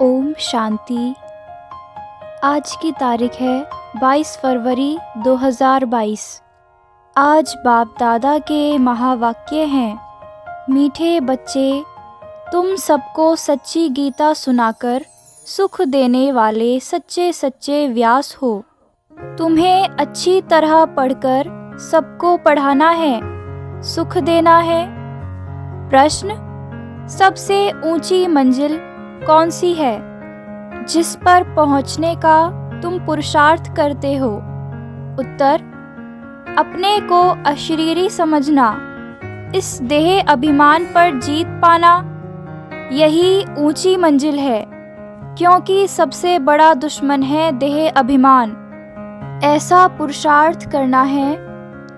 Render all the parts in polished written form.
ओम शांति। आज की तारीख है 22 फरवरी 2022। आज बाप दादा के महावाक्य हैं। मीठे बच्चे, तुम सबको सच्ची गीता सुनाकर सुख देने वाले सच्चे सच्चे व्यास हो। तुम्हें अच्छी तरह पढ़कर सबको पढ़ाना है, सुख देना है। प्रश्न: सबसे ऊंची मंजिल कौन सी है जिस पर पहुंचने का तुम पुरुषार्थ करते हो? उत्तर: अपने को अशरीरी समझना, इस देह अभिमान पर जीत पाना, यही ऊंची मंजिल है। क्योंकि सबसे बड़ा दुश्मन है देह अभिमान। ऐसा पुरुषार्थ करना है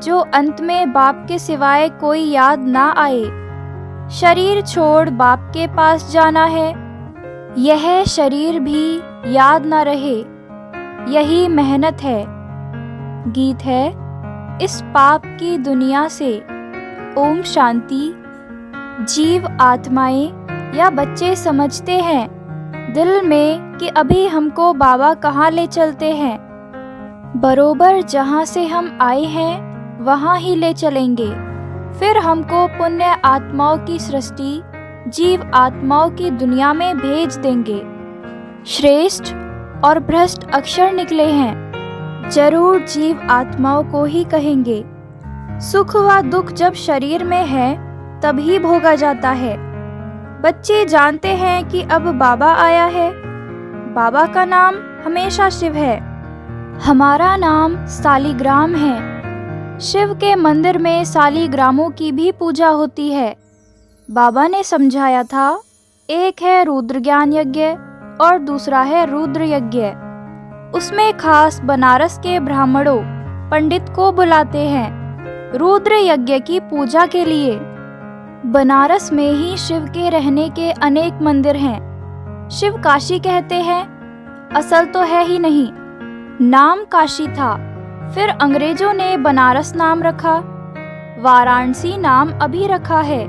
जो अंत में बाप के सिवाय कोई याद ना आए। शरीर छोड़ बाप के पास जाना है, यह शरीर भी याद न रहे, यही मेहनत है। गीत है इस पाप की दुनिया से। ओम शांति। जीव आत्माएं या बच्चे समझते हैं दिल में कि अभी हमको बाबा कहाँ ले चलते हैं। बरोबर जहाँ से हम आए हैं वहाँ ही ले चलेंगे। फिर हमको पुण्य आत्माओं की सृष्टि जीव आत्माओं की दुनिया में भेज देंगे। श्रेष्ठ और भ्रष्ट अक्षर निकले हैं, जरूर जीव आत्माओं को ही कहेंगे। सुख व दुख जब शरीर में है तभी भोगा जाता है। बच्चे जानते हैं कि अब बाबा आया है। बाबा का नाम हमेशा शिव है। हमारा नाम सालिग्राम है। शिव के मंदिर में सालिग्रामों की भी पूजा होती है। बाबा ने समझाया था, एक है रुद्र ज्ञान यज्ञ और दूसरा है रुद्र यज्ञ। उसमें खास बनारस के ब्राह्मणों पंडित को बुलाते हैं रुद्र यज्ञ की पूजा के लिए। बनारस में ही शिव के रहने के अनेक मंदिर हैं। शिव काशी कहते हैं, असल तो है ही नहीं, नाम काशी था। फिर अंग्रेजों ने बनारस नाम रखा, वाराणसी नाम अभी रखा है।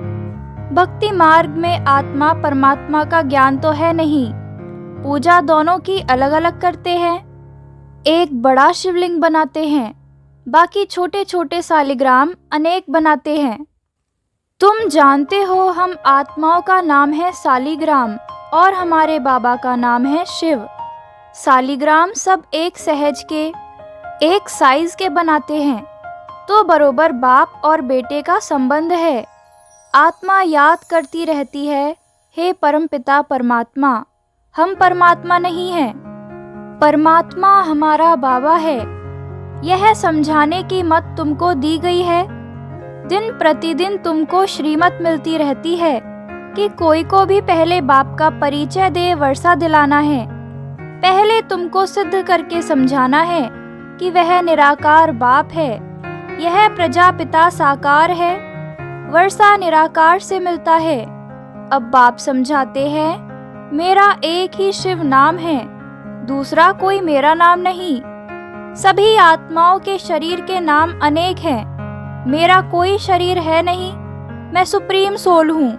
भक्ति मार्ग में आत्मा परमात्मा का ज्ञान तो है नहीं, पूजा दोनों की अलग अलग करते हैं। एक बड़ा शिवलिंग बनाते हैं, बाकी छोटे छोटे सालिग्राम अनेक बनाते हैं। तुम जानते हो हम आत्माओं का नाम है सालिग्राम और हमारे बाबा का नाम है शिव। सालिग्राम सब एक सहज के, एक साइज के बनाते हैं, तो बरोबर बाप और बेटे का संबंध है। आत्मा याद करती रहती है, हे परमपिता परमात्मा, हम परमात्मा नहीं हैं, परमात्मा हमारा बाबा है। यह समझाने की मत तुमको दी गई है। दिन प्रतिदिन तुमको श्रीमत मिलती रहती है कि कोई को भी पहले बाप का परिचय दे वर्षा दिलाना है। पहले तुमको सिद्ध करके समझाना है कि वह निराकार बाप है, यह प्रजापिता साकार है, वर्षा निराकार से मिलता है। अब बाप समझाते हैं, मेरा एक ही शिव नाम है, दूसरा कोई मेरा नाम नहीं। सभी आत्माओं के शरीर के नाम अनेक हैं, मेरा कोई शरीर है नहीं, मैं सुप्रीम सोल हूँ।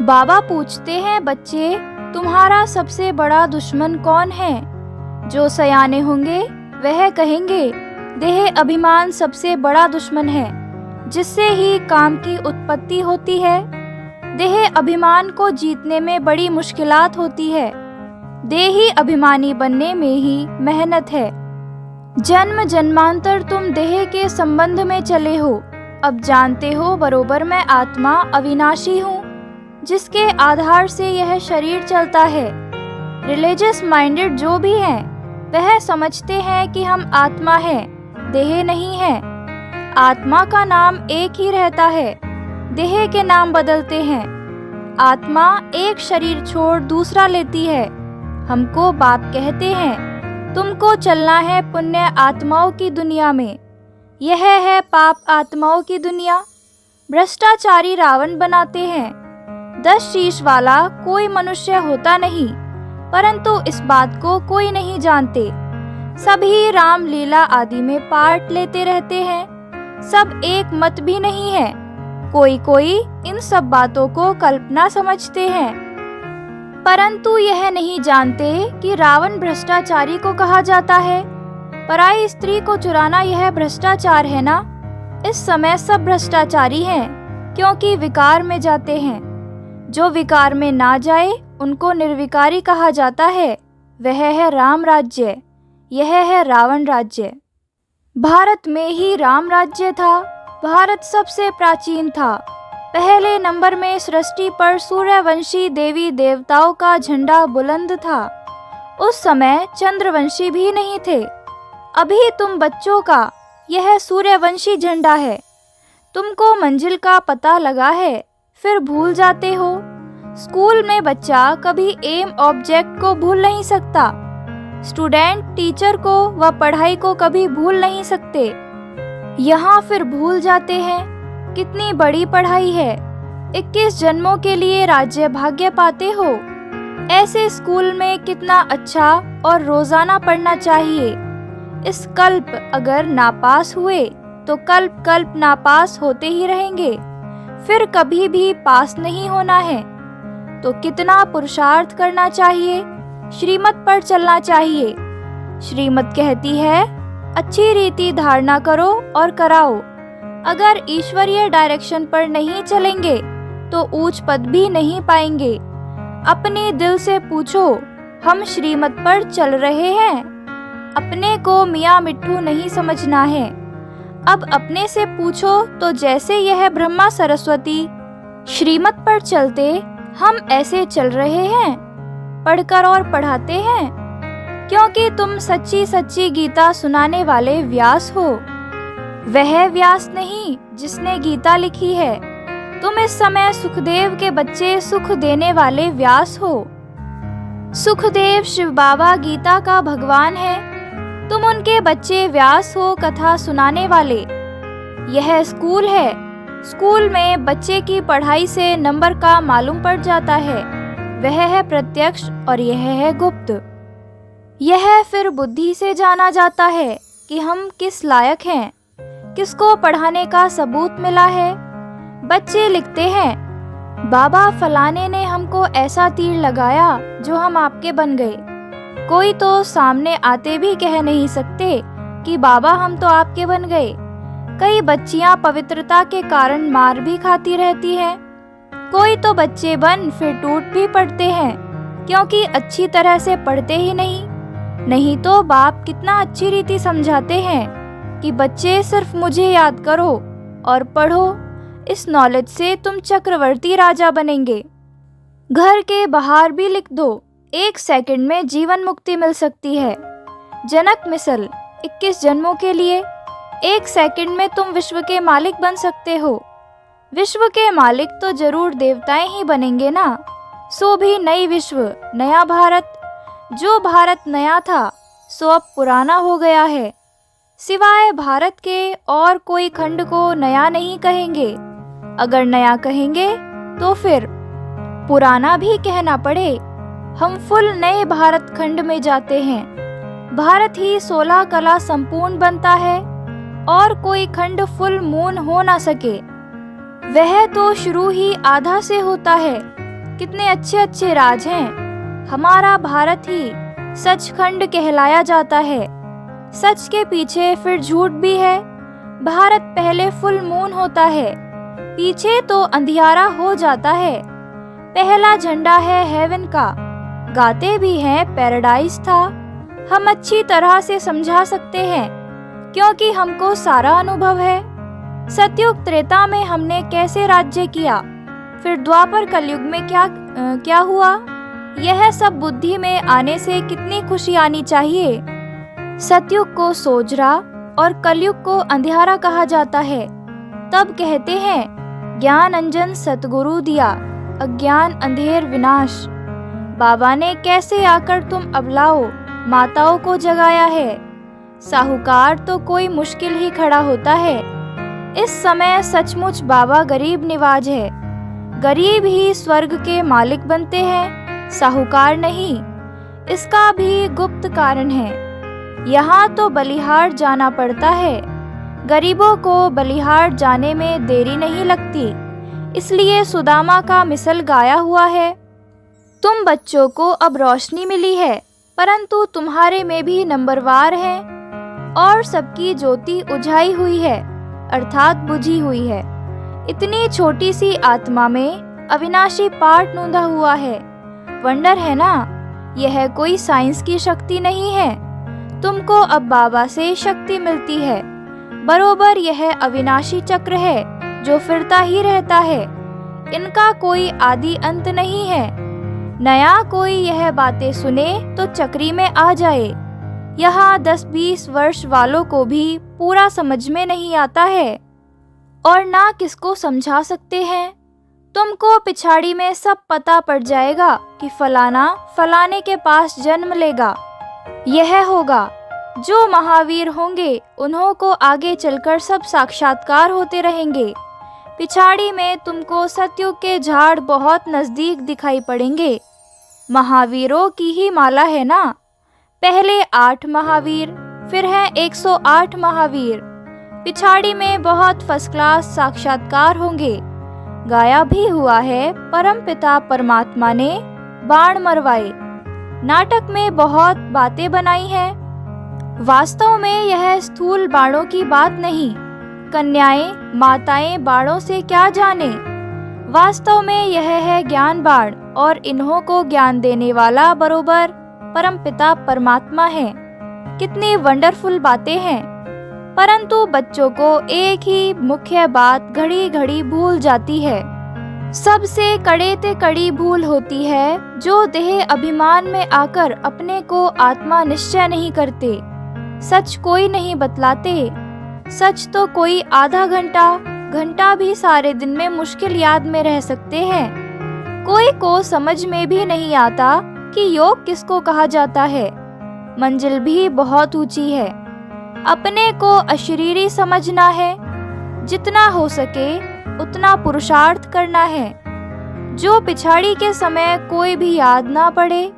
बाबा पूछते हैं, बच्चे तुम्हारा सबसे बड़ा दुश्मन कौन है? जो सयाने होंगे वह कहेंगे, देह अभिमान सबसे बड़ा दुश्मन है, जिससे ही काम की उत्पत्ति होती है। देह अभिमान को जीतने में बड़ी मुश्किलात होती है। देही अभिमानी बनने में ही मेहनत है। जन्म जन्मांतर तुम देह के संबंध में चले हो। अब जानते हो बरोबर मैं आत्मा अविनाशी हूँ, जिसके आधार से यह शरीर चलता है। रिलीजियस माइंडेड जो भी हैं, वह समझते हैं कि हम आत्मा हैं, देह नहीं है। आत्मा का नाम एक ही रहता है, देह के नाम बदलते हैं। आत्मा एक शरीर छोड़ दूसरा लेती है। हमको बाप कहते हैं, तुमको चलना है पुण्य आत्माओं की दुनिया में, यह है पाप आत्माओं की दुनिया। भ्रष्टाचारी रावण बनाते हैं। 10 शीश वाला कोई मनुष्य होता नहीं, परंतु इस बात को कोई नहीं जानते। सभी राम लीला आदि में पार्ट लेते रहते हैं, सब एक मत भी नहीं है। कोई कोई इन सब बातों को कल्पना समझते हैं। परंतु यह नहीं जानते कि रावण भ्रष्टाचारी को कहा जाता है। पराई स्त्री को चुराना यह भ्रष्टाचार है ना। इस समय सब भ्रष्टाचारी हैं, क्योंकि विकार में जाते हैं। जो विकार में ना जाए उनको निर्विकारी कहा जाता है। वह है राम राज्य, यह है रावण राज्य। भारत में ही राम राज्य था। भारत सबसे प्राचीन था। पहले नंबर में सृष्टि पर सूर्यवंशी देवी देवताओं का झंडा बुलंद था। उस समय चंद्रवंशी भी नहीं थे। अभी तुम बच्चों का यह सूर्यवंशी झंडा है। तुमको मंजिल का पता लगा है, फिर भूल जाते हो। स्कूल में बच्चा कभी एम ऑब्जेक्ट को भूल नहीं सकता। स्टूडेंट टीचर को व पढ़ाई को कभी भूल नहीं सकते। यहाँ फिर भूल जाते हैं। कितनी बड़ी पढ़ाई है। 21 जन्मों के लिए राज्य भाग्य पाते हो। ऐसे स्कूल में कितना अच्छा और रोजाना पढ़ना चाहिए। इस कल्प अगर नापास हुए तो कल्प कल्प नापास होते ही रहेंगे। फिर कभी भी पास नहीं होना है। तो कितना पुरुषार्थ करना चाहिए। श्रीमत पर चलना चाहिए। श्रीमत कहती है अच्छी रीति धारणा करो और कराओ। अगर ईश्वरीय डायरेक्शन पर नहीं चलेंगे तो ऊंच पद भी नहीं पाएंगे। अपने दिल से पूछो, हम श्रीमत पर चल रहे हैं। अपने को मियाँ मिट्ठू नहीं समझना है। अब अपने से पूछो तो जैसे यह ब्रह्मा सरस्वती श्रीमत पर चलते, हम ऐसे चल रहे हैं, पढ़कर और पढ़ाते हैं। क्योंकि तुम सच्ची सच्ची गीता सुनाने वाले व्यास हो। वह व्यास नहीं जिसने गीता लिखी है। तुम इस समय सुखदेव के बच्चे सुख देने वाले व्यास हो। सुखदेव शिव बाबा गीता का भगवान है। तुम उनके बच्चे व्यास हो, कथा सुनाने वाले। यह स्कूल है। स्कूल में बच्चे की पढ़ाई से नंबर का मालूम पड़ जाता है। वह है प्रत्यक्ष और यह है गुप्त। यह फिर बुद्धि से जाना जाता है कि हम किस लायक हैं। किसको पढ़ाने का सबूत मिला है। बच्चे लिखते हैं, बाबा फलाने ने हमको ऐसा तीर लगाया जो हम आपके बन गए। कोई तो सामने आते भी कह नहीं सकते कि बाबा हम तो आपके बन गए। कई बच्चियां पवित्रता के कारण मार भी खाती रहती हैं। कोई तो बच्चे बन फिर टूट भी पड़ते हैं, क्योंकि अच्छी तरह से पढ़ते ही नहीं तो बाप कितना अच्छी रीति समझाते हैं कि बच्चे सिर्फ मुझे याद करो और पढ़ो। इस नॉलेज से तुम चक्रवर्ती राजा बनेंगे। घर के बाहर भी लिख दो, 1 सेकंड में जीवन मुक्ति मिल सकती है। जनक मिसल 21 जन्मों के लिए। 1 सेकंड में तुम विश्व के मालिक बन सकते हो। विश्व के मालिक तो जरूर देवताएं ही बनेंगे ना। सो भी नई विश्व, नया भारत। जो भारत नया था सो अब पुराना हो गया है। सिवाय भारत के और कोई खंड को नया नहीं कहेंगे। अगर नया कहेंगे तो फिर पुराना भी कहना पड़े। हम फुल नए भारत खंड में जाते हैं। भारत ही 16 कला संपूर्ण बनता है और कोई खंड फुल मून हो ना सके। वह तो शुरू ही आधा से होता है। कितने अच्छे अच्छे राज हैं। हमारा भारत ही सचखंड कहलाया जाता है। सच के पीछे फिर झूठ भी है। भारत पहले फुल मून होता है, पीछे तो अंधियारा हो जाता है। पहला झंडा है हेवन का। गाते भी हैं पैराडाइज था। हम अच्छी तरह से समझा सकते हैं, क्योंकि हमको सारा अनुभव है। सतयुग त्रेता में हमने कैसे राज्य किया, फिर द्वापर कलयुग में क्या हुआ। यह सब बुद्धि में आने से कितनी खुशी आनी चाहिए। सतयुग को सोजरा और कलयुग को अंधियारा कहा जाता है। तब कहते हैं ज्ञान अंजन सतगुरु दिया, अज्ञान अंधेर विनाश। बाबा ने कैसे आकर तुम अबलाओ माताओं को जगाया है। साहूकार तो कोई मुश्किल ही खड़ा होता है। इस समय सचमुच बाबा गरीब निवाज है। गरीब ही स्वर्ग के मालिक बनते हैं, साहूकार नहीं। इसका भी गुप्त कारण है। यहाँ तो बलिहार जाना पड़ता है। गरीबों को बलिहार जाने में देरी नहीं लगती। इसलिए सुदामा का मिसल गाया हुआ है। तुम बच्चों को अब रोशनी मिली है, परंतु तुम्हारे में भी नंबरवार हैं और सबकी ज्योति उझाई हुई है अर्थात बुझी हुई है। इतनी छोटी सी आत्मा में अविनाशी पाठ नूंधा हुआ है। वंडर है ना? यह कोई साइंस की शक्ति नहीं है। तुमको अब बाबा से शक्ति मिलती है। बरोबर यह अविनाशी चक्र है जो फिरता ही रहता है। इनका कोई आदि अंत नहीं है। नया कोई यह बातें सुने तो चक्री में आ जाए। यहाँ 10-20 वर्ष वालों को भी पूरा समझ में नहीं आता है और ना किसको समझा सकते हैं। तुमको पिछाड़ी में सब पता पड़ जाएगा कि फलाना फलाने के पास जन्म लेगा। यह होगा। जो महावीर होंगे उन्हों को आगे चलकर सब साक्षात्कार होते रहेंगे। पिछाड़ी में तुमको सतयुग के झाड़ बहुत नजदीक दिखाई पड़ेंगे। महावीरों की ही माला है ना। पहले 8 महावीर, फिर है 108 महावीर। पिछाड़ी में बहुत फर्स्ट क्लास साक्षात्कार होंगे। गाया भी हुआ है, परम पिता परमात्मा ने बाण मरवाए। नाटक में बहुत बातें बनाई हैं। वास्तव में यह स्थूल बाणों की बात नहीं। कन्याएं माताएं बाणों से क्या जाने। वास्तव में यह है ज्ञान बाण और इन्हों को ज्ञान देने वाला बरोबर परमपिता परमात्मा है। कितनी वंडरफुल बातें हैं, परंतु बच्चों को एक ही मुख्य बात घड़ी घड़ी भूल जाती है। सबसे कड़े ते कड़ी भूल होती है जो देह अभिमान में आकर अपने को आत्मा निश्चय नहीं करते। सच कोई नहीं बतलाते। सच तो कोई आधा घंटा भी सारे दिन में मुश्किल याद में रह सकते हैं। कोई को समझ में भी नहीं आता कि योग किसको कहा जाता है। मंजिल भी बहुत ऊंची है। अपने को अशरीरी समझना है। जितना हो सके उतना पुरुषार्थ करना है। जो पिछाड़ी के समय कोई भी याद ना पड़े।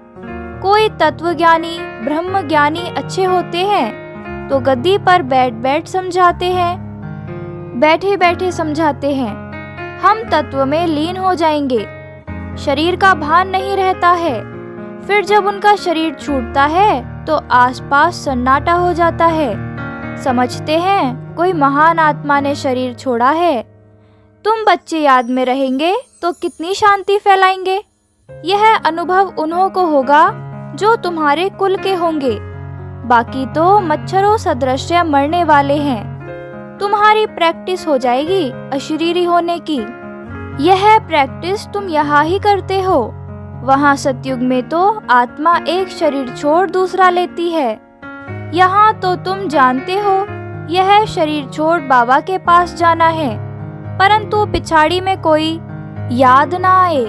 कोई तत्वज्ञानी ब्रह्मज्ञानी अच्छे होते हैं तो गद्दी पर बैठ समझाते हैं, बैठे बैठे समझाते हैं। हम तत्व में लीन हो जाएंगे। शरीर का भान नहीं रहता है। फिर जब उनका शरीर छूटता है तो आसपास सन्नाटा हो जाता है। समझते हैं कोई महान आत्मा ने शरीर छोड़ा है। तुम बच्चे याद में रहेंगे तो कितनी शांति फैलाएंगे। यह अनुभव उन्हों को होगा जो तुम्हारे कुल के होंगे। बाकी तो मच्छरों सदृश मरने वाले हैं। तुम्हारी प्रैक्टिस हो जाएगी अशरीरी होने की। यह प्रैक्टिस तुम यहाँ ही करते हो। वहाँ सतयुग में तो आत्मा एक शरीर छोड़ दूसरा लेती है। यहाँ तो तुम जानते हो यह शरीर छोड़ बाबा के पास जाना है, परंतु पिछाड़ी में कोई याद ना आए।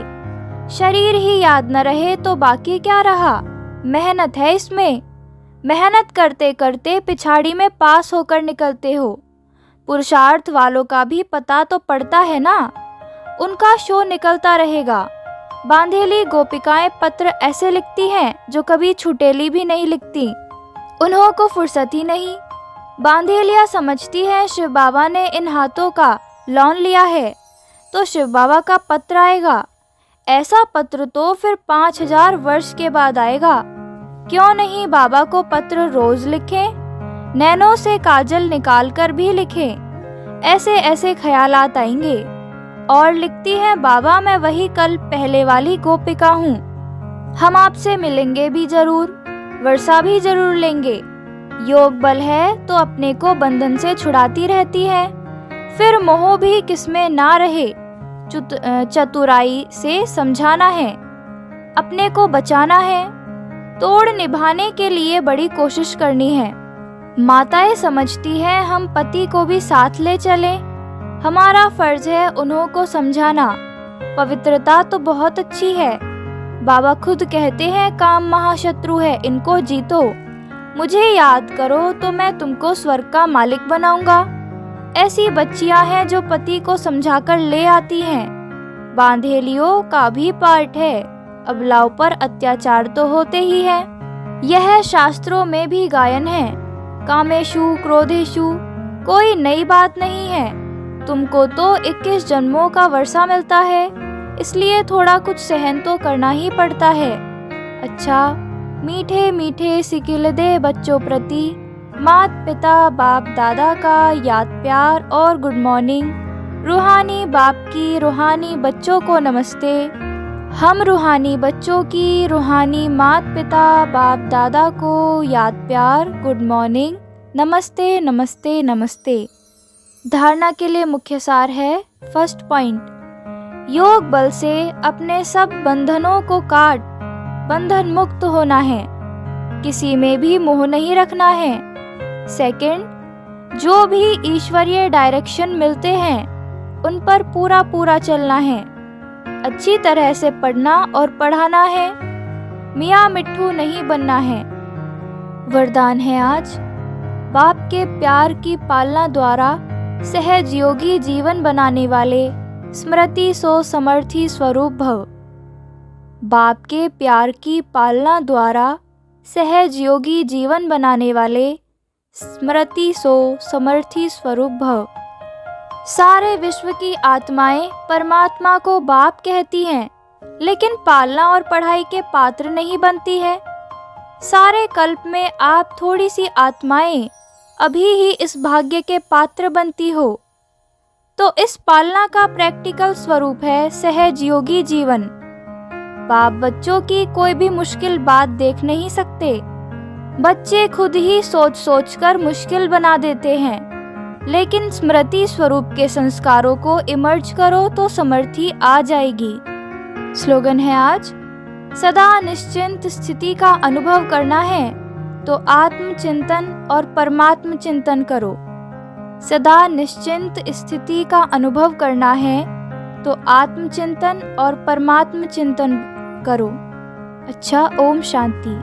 शरीर ही याद न रहे तो बाकी क्या रहा। मेहनत है इसमें। मेहनत करते करते पिछाड़ी में पास होकर निकलते हो। पुरुषार्थ वालों का भी पता तो पड़ता है ना। उनका शो निकलता रहेगा। बांधेली गोपिकाएं पत्र ऐसे लिखती हैं जो कभी छुटेली भी नहीं लिखती। उन्हों को फुर्सत ही नहीं। बांधेलिया समझती है शिव बाबा ने इन हाथों का लॉन लिया है तो शिव बाबा का पत्र आएगा। ऐसा पत्र तो फिर 5000 वर्ष के बाद आएगा। क्यों नहीं बाबा को पत्र रोज लिखें, नैनों से काजल निकाल कर भी लिखें। ऐसे ऐसे ख्यालात आएंगे। और लिखती है बाबा मैं वही कल पहले वाली गोपिका हूँ। हम आपसे मिलेंगे भी जरूर, वर्षा भी जरूर लेंगे। योग बल है तो अपने को बंधन से छुड़ाती रहती है। फिर मोह भी किसमें ना रहे। चतुराई से समझाना है, अपने को बचाना है। तोड़ निभाने के लिए बड़ी कोशिश करनी है। माताएं समझती हैं हम पति को भी साथ ले चलें। हमारा फर्ज है उन्हों को समझाना। पवित्रता तो बहुत अच्छी है। बाबा खुद कहते हैं काम महाशत्रु है, इनको जीतो। मुझे याद करो तो मैं तुमको स्वर्ग का मालिक बनाऊंगा। ऐसी बच्चियां हैं जो पति को समझाकर ले आती हैं। बांधेलियों का भी पार्ट है। अबलाओं पर अत्याचार तो होते ही है। यह शास्त्रों में भी गायन है। कामेशु क्रोधेशु कोई नई बात नहीं है। तुमको तो 21 जन्मों का वर्षा मिलता है। इसलिए थोड़ा कुछ सहन तो करना ही पड़ता है। अच्छा, मीठे मीठे सिकिलदे बच्चों प्रति मात पिता बाप दादा का याद प्यार और गुड मॉर्निंग। रूहानी बाप की रूहानी बच्चों को नमस्ते। हम रूहानी बच्चों की रूहानी मात पिता बाप दादा को याद प्यार गुड मॉर्निंग, नमस्ते नमस्ते नमस्ते। धारणा के लिए मुख्य सार है। फर्स्ट पॉइंट, योग बल से अपने सब बंधनों को काट बंधन मुक्त होना है, किसी में भी मोह नहीं रखना है। सेकंड, जो भी ईश्वरीय डायरेक्शन मिलते हैं उन पर पूरा पूरा चलना है, अच्छी तरह से पढ़ना और पढ़ाना है, मियाँ मिट्ठू नहीं बनना है। वरदान है आज, बाप के प्यार की पालना द्वारा सहज योगी जीवन बनाने वाले स्मृति सो समर्थी स्वरूप भव। बाप के प्यार की पालना द्वारा सहज योगी जीवन बनाने वाले स्मृति सो समर्थी स्वरूप भव। सारे विश्व की आत्माएं परमात्मा को बाप कहती हैं, लेकिन पालना और पढ़ाई के पात्र नहीं बनती है। सारे कल्प में आप थोड़ी सी आत्माएं अभी ही इस भाग्य के पात्र बनती हो। तो इस पालना का प्रैक्टिकल स्वरूप है सहज योगी जीवन। बाप बच्चों की कोई भी मुश्किल बात देख नहीं सकते। बच्चे खुद ही सोच सोच कर मुश्किल बना देते हैं, लेकिन स्मृति स्वरूप के संस्कारों को इमर्ज करो तो समर्थी आ जाएगी। स्लोगन है आज, सदा निश्चिंत स्थिति का अनुभव करना है तो आत्मचिंतन और परमात्म चिंतन करो। सदा निश्चिंत स्थिति का अनुभव करना है तो आत्मचिंतन और परमात्म चिंतन करो। अच्छा, ओम शांति।